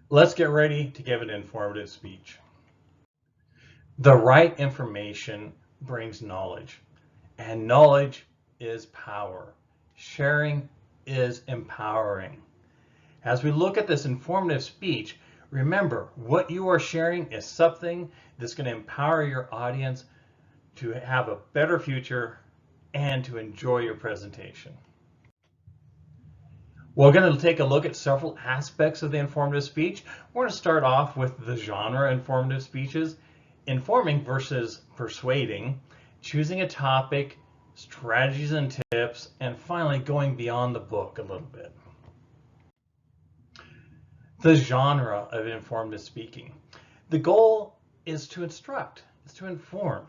Let's get ready to give an informative speech. The right information brings knowledge, and knowledge is power. Sharing is empowering. As we look at this informative speech, remember what you are sharing is something that's going to empower your audience to have a better future and to enjoy your presentation. We're going to take a look at several aspects of the informative speech. We're going to start off with the genre informative speeches, informing versus persuading, choosing a topic, strategies and tips, and finally going beyond the book a little bit. The genre of informative speaking. The goal is to instruct, is to inform.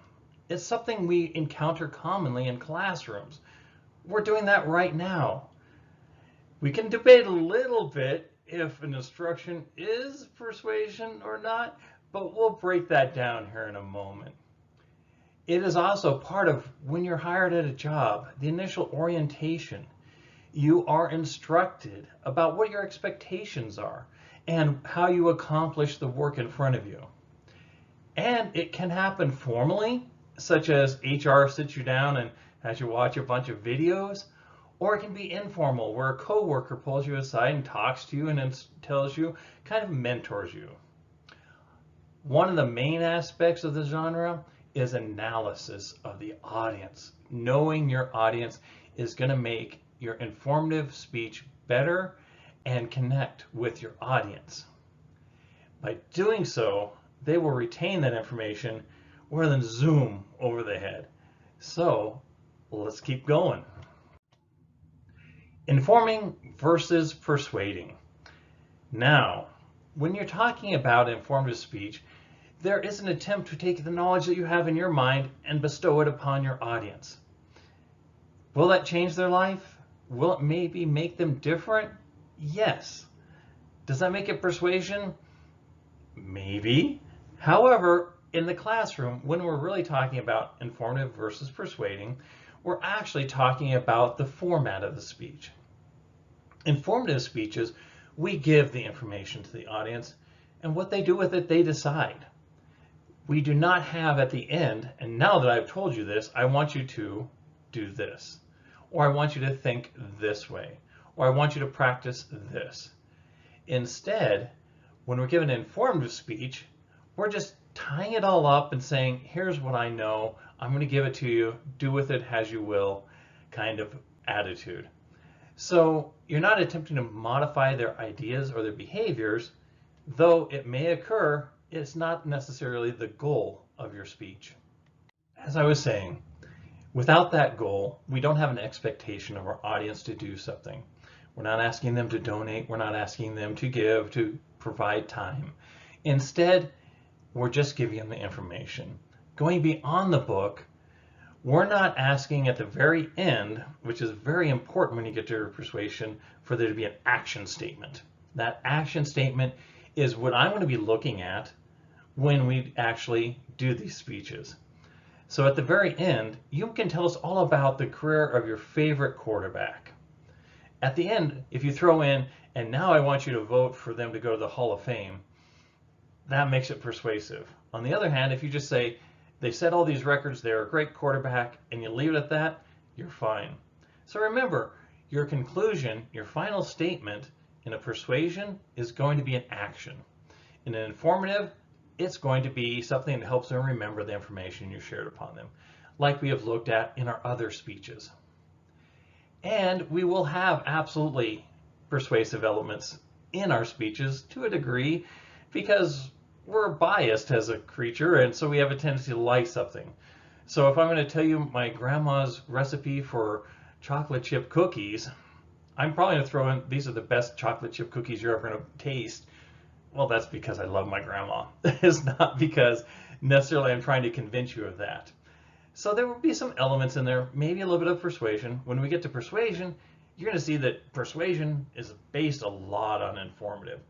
It's something we encounter commonly in classrooms. We're doing that right now. We can debate a little bit if an instruction is persuasion or not, but we'll break that down here in a moment. It is also part of when you're hired at a job, the initial orientation. You are instructed about what your expectations are and how you accomplish the work in front of you. And it can happen formally, such as HR sits you down and has you watch a bunch of videos, or it can be informal, where a coworker pulls you aside and talks to you and tells you, kind of mentors you. One of the main aspects of the genre is analysis of the audience. Knowing your audience is going to make your informative speech better and connect with your audience. By doing so, they will retain that information rather than zoom over the head. So let's keep going. Informing versus persuading. Now, when you're talking about informative speech, there is an attempt to take the knowledge that you have in your mind and bestow it upon your audience. Will that change their life? Will it maybe make them different? Yes. Does that make it persuasion? Maybe. However, in the classroom, when we're really talking about informative versus persuading, we're actually talking about the format of the speech. Informative speeches, we give the information to the audience, and what they do with it, they decide. We do not have at the end, and now that I've told you this, I want you to do this, or I want you to think this way, or I want you to practice this. Instead, when we're given an informative speech, we're just tying it all up and saying, here's what I know, I'm going to give it to you, do with it as you will, kind of attitude. So you're not attempting to modify their ideas or their behaviors, though it may occur, it's not necessarily the goal of your speech. As I was saying, without that goal, we don't have an expectation of our audience to do something. We're not asking them to donate, we're not asking them to give, to provide time. Instead, we're just giving them the information. Going beyond the book, we're not asking at the very end, which is very important when you get to persuasion, for there to be an action statement. That action statement is what I'm going to be looking at when we actually do these speeches. So at the very end, you can tell us all about the career of your favorite quarterback. At the end, if you throw in, and now I want you to vote for them to go to the Hall of Fame, that makes it persuasive. On the other hand, if you just say, they set all these records, they're a great quarterback, and you leave it at that, you're fine. So remember, your conclusion, your final statement in a persuasion is going to be an action. In an informative, it's going to be something that helps them remember the information you shared upon them, like we have looked at in our other speeches. And we will have absolutely persuasive elements in our speeches to a degree, because we're biased as a creature, and so we have a tendency to like something. So if I'm going to tell you my grandma's recipe for chocolate chip cookies, I'm probably going to throw in, these are the best chocolate chip cookies you're ever going to taste. Well, that's because I love my grandma. It's not because necessarily I'm trying to convince you of that. So there will be some elements in there, maybe a little bit of persuasion. When we get to persuasion, you're going to see that persuasion is based a lot on informative.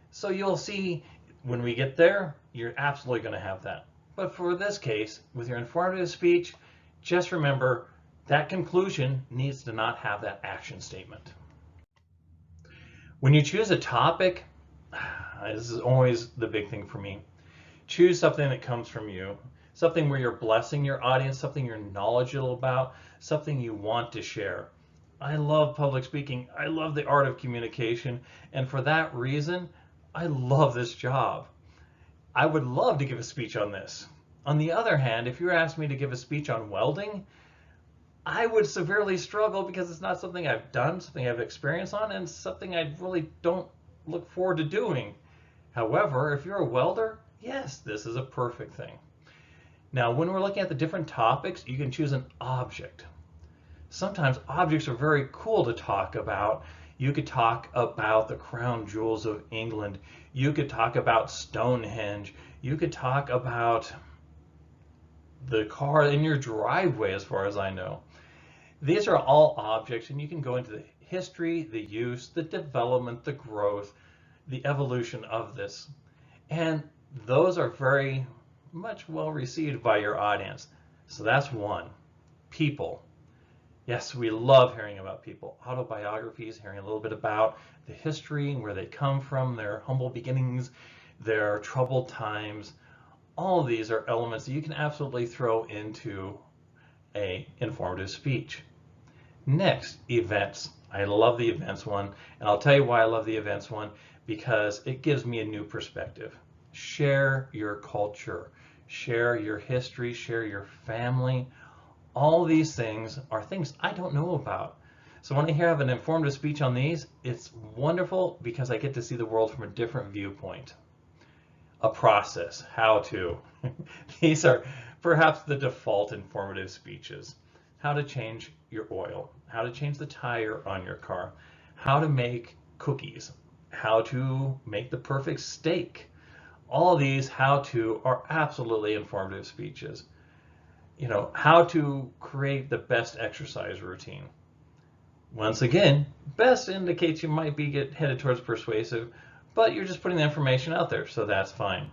So you'll see when we get there, you're absolutely going to have that. But for this case, with your informative speech, just remember that conclusion needs to not have that action statement. When you choose a topic, This is always the big thing for me. Choose something that comes from you, something where you're blessing your audience, something you're knowledgeable about, something you want to share. I love public speaking. I love the art of communication. And for that reason, I love this job. I would love to give a speech on this. On the other hand, if you asked me to give a speech on welding, I would severely struggle because it's not something I've done, something I've experienced on, and something I really don't look forward to doing. However, if you're a welder, yes, this is a perfect thing. Now, when we're looking at the different topics, you can choose an object. Sometimes objects are very cool to talk about. You could talk about the crown jewels of England. You could talk about Stonehenge. You could talk about the car in your driveway, as far as I know. These are all objects, and you can go into the history, the use, the development, the growth, the evolution of this. And those are very much well received by your audience. So that's one. People. Yes, we love hearing about people. Autobiographies, hearing a little bit about the history and where they come from, their humble beginnings, their troubled times. All of these are elements that you can absolutely throw into an informative speech. Next, events. I love the events one, and I'll tell you why I love the events one, because it gives me a new perspective. Share your culture, share your history, share your family. All these things are things I don't know about. So when I have an informative speech on these, it's wonderful because I get to see the world from a different viewpoint. A process, how to. These are perhaps the default informative speeches. How to change your oil, how to change the tire on your car, how to make cookies, how to make the perfect steak. All of these how to are absolutely informative speeches. You know, how to create the best exercise routine. Once again, best indicates you might be headed towards persuasive, but you're just putting the information out there, so that's fine.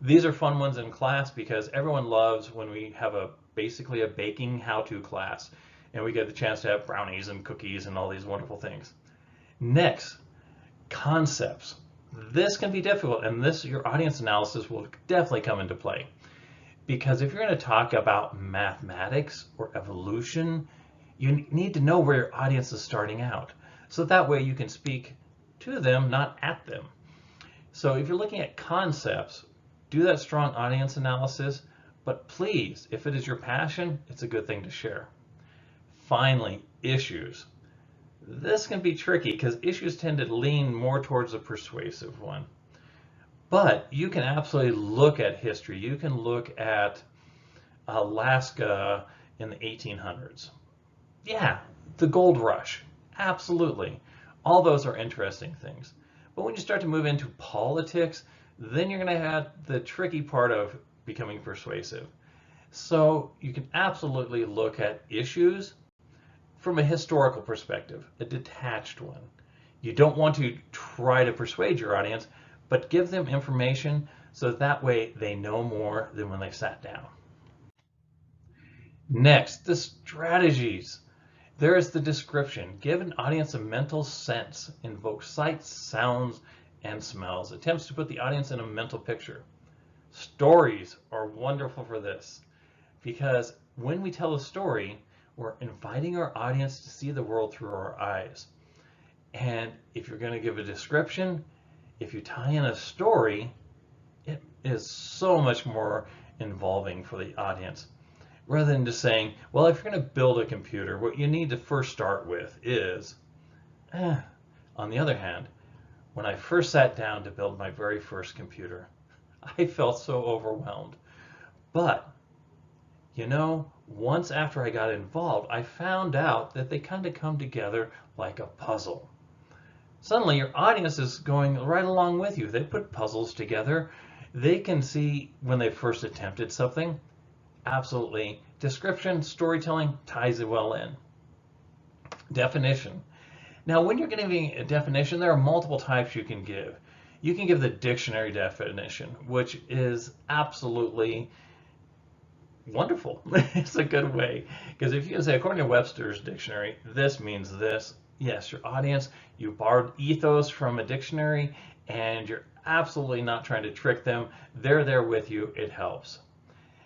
These are fun ones in class because everyone loves when we have basically a baking how-to class and we get the chance to have brownies and cookies and all these wonderful things. Next, concepts. This can be difficult, and your audience analysis will definitely come into play. Because if you're going to talk about mathematics or evolution, you need to know where your audience is starting out. So that way you can speak to them, not at them. So if you're looking at concepts, do that strong audience analysis, but please, if it is your passion, it's a good thing to share. Finally, issues. This can be tricky because issues tend to lean more towards a persuasive one. But you can absolutely look at history. You can look at Alaska in the 1800s. Yeah, the gold rush. Absolutely. All those are interesting things. But when you start to move into politics, then you're going to have the tricky part of becoming persuasive. So you can absolutely look at issues from a historical perspective, a detached one. You don't want to try to persuade your audience, but give them information so that way they know more than when they sat down. Next, the strategies. There is the description. Give an audience a mental sense. Invoke sights, sounds, and smells. Attempts to put the audience in a mental picture. Stories are wonderful for this because when we tell a story, we're inviting our audience to see the world through our eyes. And if you're going to give a description, if you tie in a story, it is so much more involving for the audience. Rather than just saying, well, if you're going to build a computer, what you need to first start with is, on the other hand, when I first sat down to build my very first computer, I felt so overwhelmed. But, you know, once after I got involved, I found out that they kind of come together like a puzzle. Suddenly your audience is going right along with you. They put puzzles together. They can see when they first attempted something. Absolutely. Description, storytelling ties it well in. Definition. Now, when you're giving a definition, there are multiple types you can give. You can give the dictionary definition, which is absolutely wonderful. It's a good way. Because if you can say, according to Webster's dictionary, this means this. Yes, your audience, you borrowed ethos from a dictionary, and you're absolutely not trying to trick them. They're there with you. It helps.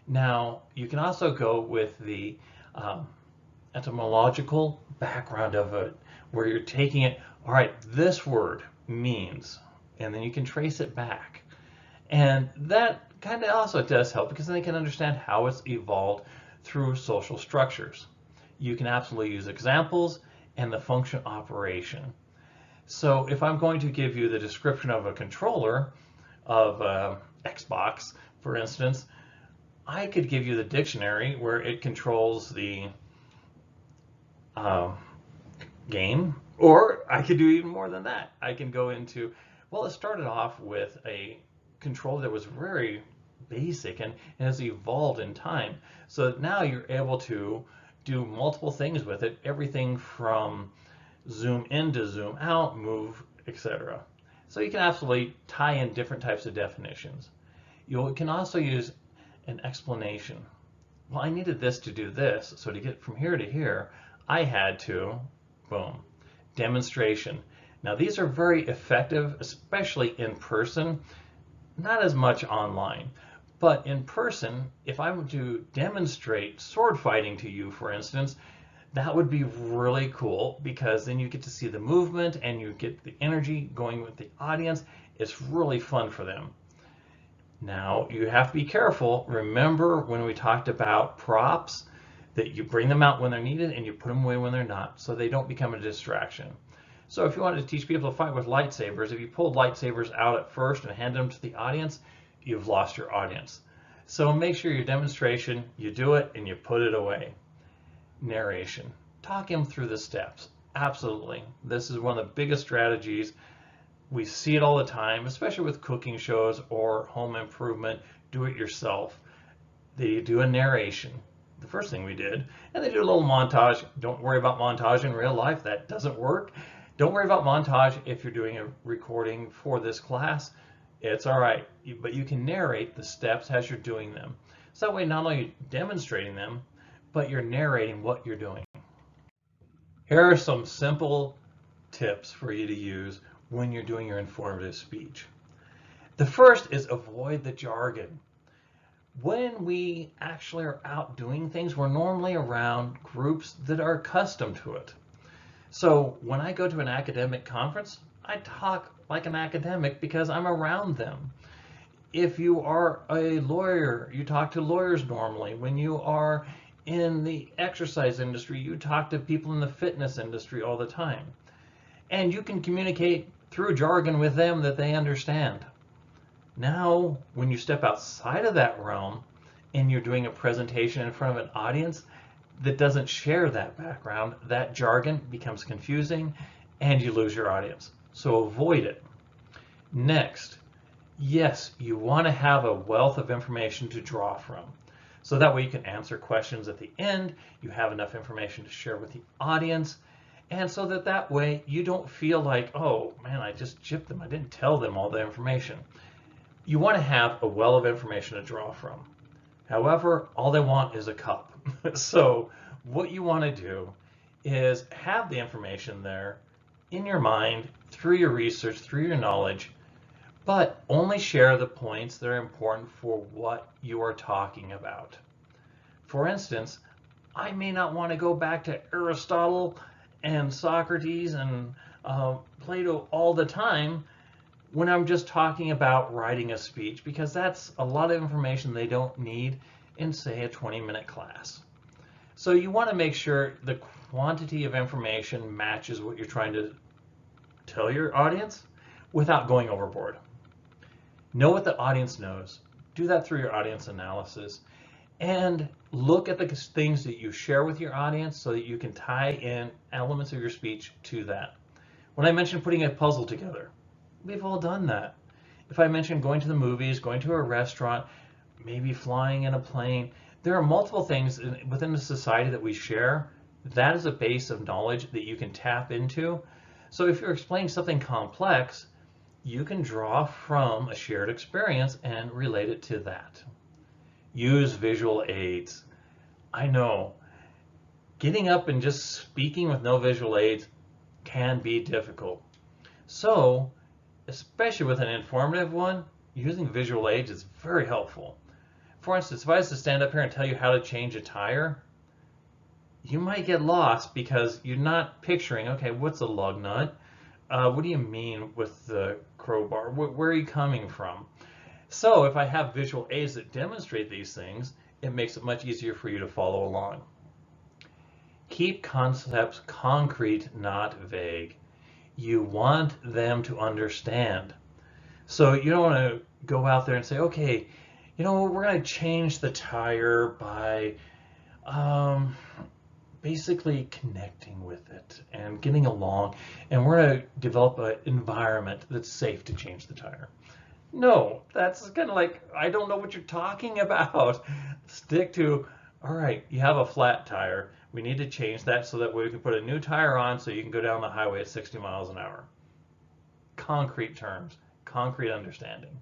Now, you can also go with the etymological background of it, where you're taking it, all right, this word means, and then you can trace it back. And that kind of also does help because then they can understand how it's evolved through social structures. You can absolutely use examples and the function operation. So if I'm going to give you the description of a controller of Xbox, for instance, I could give you the dictionary where it controls the game, or I could do even more than that. I can go into, well, it started off with a controller that was very basic and has evolved in time. So now you're able to do multiple things with it, everything from zoom in to zoom out, move, etc. So you can absolutely tie in different types of definitions. You can also use an explanation. Well, I needed this to do this, so to get from here to here, I had to, boom, demonstration. Now these are very effective, especially in person, not as much online. But in person, if I were to demonstrate sword fighting to you, for instance, that would be really cool because then you get to see the movement and you get the energy going with the audience. It's really fun for them. Now, you have to be careful. Remember when we talked about props, that you bring them out when they're needed and you put them away when they're not, so they don't become a distraction. So if you wanted to teach people to fight with lightsabers, if you pulled lightsabers out at first and handed them to the audience, you've lost your audience. So make sure your demonstration, you do it and you put it away. Narration. Talk him through the steps. Absolutely. This is one of the biggest strategies. We see it all the time, especially with cooking shows or home improvement, do it yourself. They do a narration, the first thing we did, and they do a little montage. Don't worry about montage in real life. That doesn't work. Don't worry about montage if you're doing a recording for this class. It's all right, but you can narrate the steps as you're doing them. So that way, not only are you demonstrating them, but you're narrating what you're doing. Here are some simple tips for you to use when you're doing your informative speech. The first is avoid the jargon. When we actually are out doing things, we're normally around groups that are accustomed to it. So when I go to an academic conference, I talk like an academic because I'm around them. If you are a lawyer, you talk to lawyers normally. When you are in the exercise industry, you talk to people in the fitness industry all the time. And you can communicate through jargon with them that they understand. Now, when you step outside of that realm and you're doing a presentation in front of an audience that doesn't share that background, that jargon becomes confusing and you lose your audience. So avoid it. Next, yes, you want to have a wealth of information to draw from. So that way you can answer questions at the end, you have enough information to share with the audience, and so that way you don't feel like, oh man, I just gypped them, I didn't tell them all the information. You want to have a well of information to draw from. However, all they want is a cup. So what you want to do is have the information there in your mind, through your research, through your knowledge, but only share the points that are important for what you are talking about. For instance, I may not want to go back to Aristotle and Socrates and Plato all the time when I'm just talking about writing a speech, because that's a lot of information they don't need in, say, a 20-minute class. So you want to make sure the quantity of information matches what you're trying to tell your audience without going overboard. Know what the audience knows. Do that through your audience analysis. And look at the things that you share with your audience so that you can tie in elements of your speech to that. When I mentioned putting a puzzle together, we've all done that. If I mention going to the movies, going to a restaurant, maybe flying in a plane, there are multiple things within the society that we share. That is a base of knowledge that you can tap into. So if you're explaining something complex, you can draw from a shared experience and relate it to that. Use visual aids. I know getting up and just speaking with no visual aids can be difficult. So especially with an informative one, using visual aids is very helpful. For instance, if I was to stand up here and tell you how to change a tire, you might get lost because you're not picturing, okay, what's a lug nut? What do you mean with the crowbar? Where are you coming from? So if I have visual aids that demonstrate these things, it makes it much easier for you to follow along. Keep concepts concrete, not vague. You want them to understand. So you don't want to go out there and say, okay, we're going to change the tire by basically connecting with it and getting along, and we're going to develop an environment that's safe to change the tire. No, that's kind of like, I don't know what you're talking about. Stick to, all right, you have a flat tire. We need to change that so that we can put a new tire on so you can go down the highway at 60 miles an hour. Concrete terms, concrete understanding.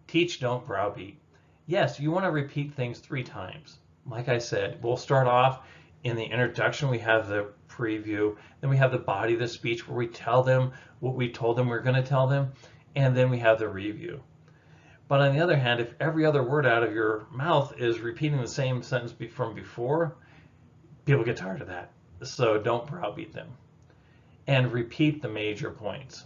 Teach, don't browbeat. Yes, you want to repeat things 3 times. Like I said, we'll start off in the introduction, we have the preview, then we have the body of the speech where we tell them what we told them we're going to tell them, and then we have the review. But on the other hand, if every other word out of your mouth is repeating the same sentence from before, people get tired of that. So don't browbeat them. And repeat the major points.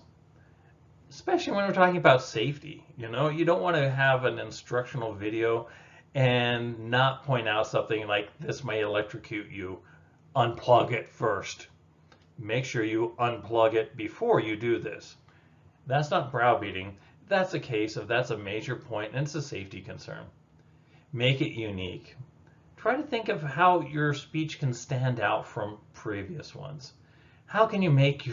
Especially when we're talking about safety. You don't want to have an instructional video and not point out something like this may electrocute you. Unplug it first. Make sure you unplug it before you do this. That's not browbeating. That's a case of that's a major point and it's a safety concern. Make it unique. Try to think of how your speech can stand out from previous ones. How can you make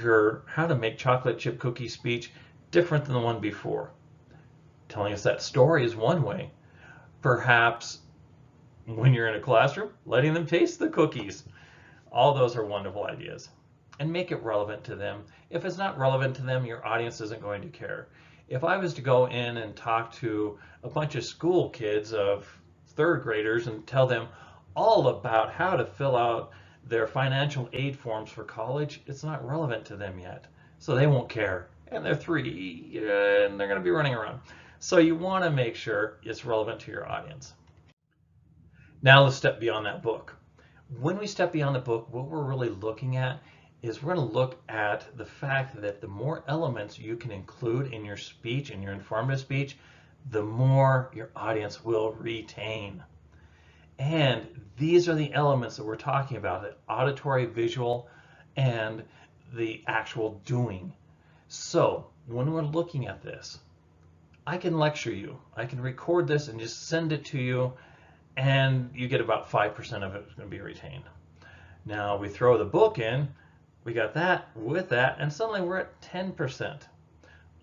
how to make chocolate chip cookie speech different than the one before? Telling us that story is one way. Perhaps when you're in a classroom, letting them taste the cookies. All those are wonderful ideas. And make it relevant to them. If it's not relevant to them, your audience isn't going to care. If I was to go in and talk to a bunch of school kids of 3rd graders and tell them all about how to fill out their financial aid forms for college, it's not relevant to them yet. So they won't care. And they're 3 and they're going to be running around. So you want to make sure it's relevant to your audience. Now let's step beyond that book. When we step beyond the book, what we're really looking at is we're going to look at the fact that the more elements you can include in your speech, in your informative speech, the more your audience will retain. And these are the elements that we're talking about, the auditory, visual, and the actual doing. So when we're looking at this, I can lecture you. I can record this and just send it to you, and you get about 5% of it is going to be retained. Now we throw the book in, we got that with that, and suddenly we're at 10%.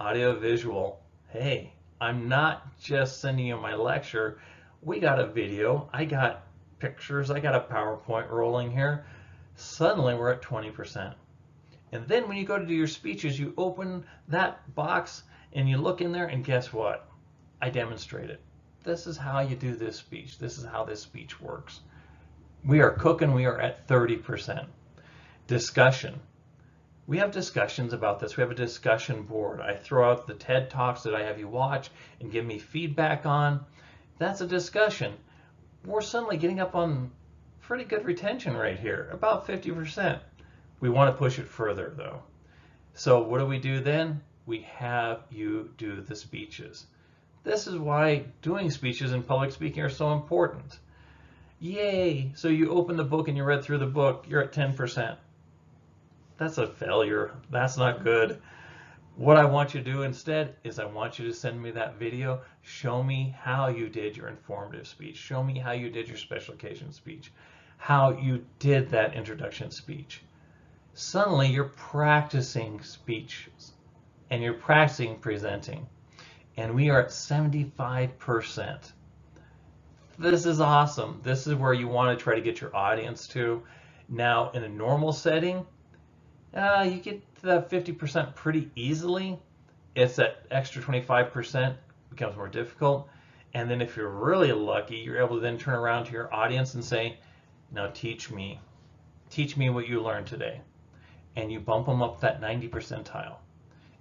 Audio visual, hey, I'm not just sending you my lecture. We got a video, I got pictures, I got a PowerPoint rolling here. Suddenly we're at 20%. And then when you go to do your speeches, you open that box and you look in there, and guess what? I demonstrate it. This is how you do this speech. This is how this speech works. We are cooking. We are at 30%. Discussion. We have discussions about this. We have a discussion board. I throw out the TED Talks that I have you watch and give me feedback on. That's a discussion. We're suddenly getting up on pretty good retention rate here, about 50%. We want to push it further though. So what do we do then? We have you do the speeches. This is why doing speeches in public speaking are so important. Yay! So you open the book and you read through the book, you're at 10%. That's a failure. That's not good. What I want you to do instead is I want you to send me that video. Show me how you did your informative speech. Show me how you did your special occasion speech. How you did that introduction speech. Suddenly you're practicing speeches and you're practicing presenting. And we are at 75%. This is awesome. This is where you want to try to get your audience to. Now, in a normal setting, you get to that 50% pretty easily. It's that extra 25% becomes more difficult. And then if you're really lucky, you're able to then turn around to your audience and say, now teach me. Teach me what you learned today. And you bump them up that 90 percentile.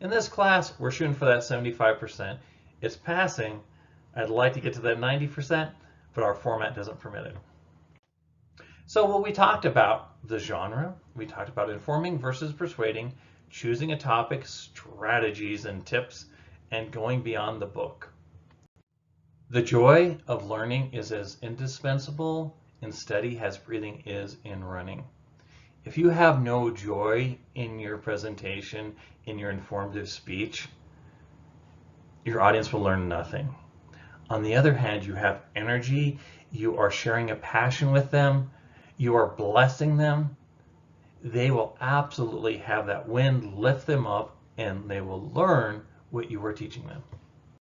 In this class, we're shooting for that 75%. It's passing. I'd like to get to that 90%, but our format doesn't permit it. So what we talked about, the genre, we talked about informing versus persuading, choosing a topic, strategies and tips, and going beyond the book. The joy of learning is as indispensable in study as breathing is in running. If you have no joy in your presentation, in your informative speech, your audience will learn nothing. On the other hand, you have energy, you are sharing a passion with them, you are blessing them, they will absolutely have that wind lift them up and they will learn what you were teaching them.